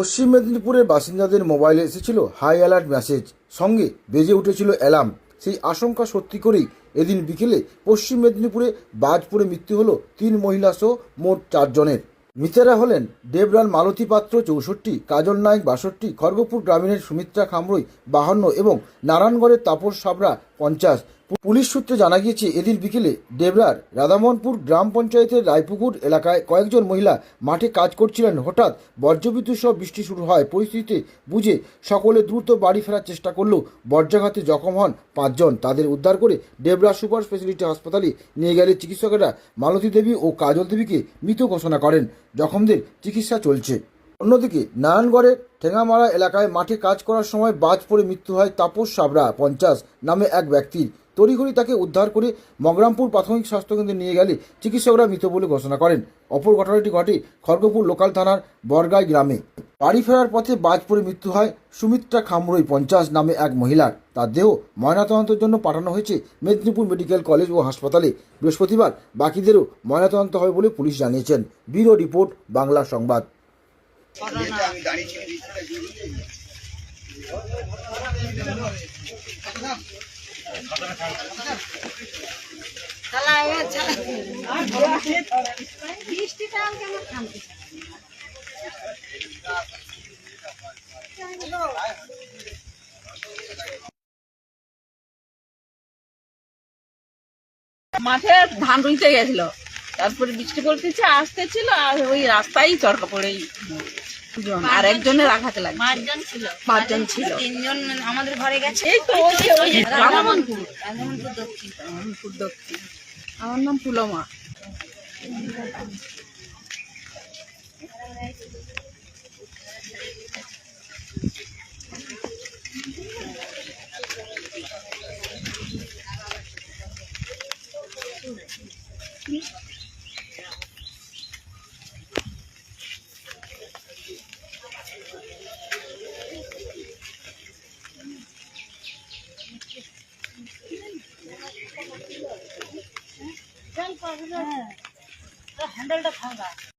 পশ্চিম মেদিনীপুরের বাসিন্দাদের মোবাইলে এসেছিল হাই অ্যালার্ট মেসেজ, সঙ্গে বেজে উঠেছিল অ্যালার্ম। সেই আশঙ্কা সত্যি করেই এদিন বিকেলে পশ্চিম মেদিনীপুরে বাজ পড়ে মৃত্যু হলো 3 মহিলা সহ মোট 4 জনের। মৃতেরা হলেন দেবরাল মালতী পাত্র 64, কাজল নায়ক 62, খড়গপুর গ্রামীণের সুমিত্রা খামরুই 52 এবং নারায়ণগড়ের তাপস সাবরা 50। পুলিশ সূত্রে জানা গিয়েছে, এদিন বিকেলে ডেবরার রাধামোহনপুর গ্রাম পঞ্চায়েতের রায়পুকুর এলাকায় কয়েকজন মহিলা মাঠে কাজ করছিলেন। হঠাৎ বজ্রবিদ্যুৎ সহ বৃষ্টি শুরু হয়। পরিস্থিতি বুঝে সকলে দ্রুত বাড়ি ফেরার চেষ্টা করলেও বজ্রাঘাতে জখম হন 5 জন। তাদের উদ্ধার করে ডেবরা সুপার স্পেশালিটি হাসপাতালে নিয়ে গেলে চিকিৎসকেরা মালতী দেবী ও কাজল দেবীকে মৃত ঘোষণা করেন। জখমদের চিকিৎসা চলছে। অন্যদিকে নারায়ণগড়ের ঠেঙ্গামারা এলাকায় মাঠে কাজ করার সময় বাজ পড়ে মৃত্যু হয় তাপস সাবরা 50 নামে এক ব্যক্তির। তড়িঘড়ি তাকে উদ্ধার করে মগরামপুর প্রাথমিক স্বাস্থ্যকেন্দ্রে নিয়ে গেলে চিকিৎসকরা মৃত বলে ঘোষণা করেন। অপর ঘটনাটি ঘটে খড়গপুর লোকাল থানার বরগাই গ্রামে। বাড়ি ফেরার পথে বাজ পড়ে মৃত্যু হয় সুমিত্রা খামরুই 50 নামে এক মহিলার। তার দেহ ময়নাতদন্তের জন্য পাঠানো হয়েছে মেদিনীপুর মেডিকেল কলেজ ও হাসপাতালে। বৃহস্পতিবার বাকিদেরও ময়নাতদন্ত হবে বলে পুলিশ জানিয়েছেন। ব্যুরো রিপোর্ট, বাংলা সংবাদ। মাঠে ধান রুইতে গেছিল, তারপরে বৃষ্টি পড়তেছে, আসতেছিল আর ওই রাস্তায় চরকা পড়েই আর একজনের আঘাতে লাগে। 5 জন ছিল 3 জন আমাদের ঘরে গেছে। এই তো ওই রাধামোহনপুর দক্ষিণ। আমার নাম পুলমা। হ্যান্ডেলটা ভাঙা।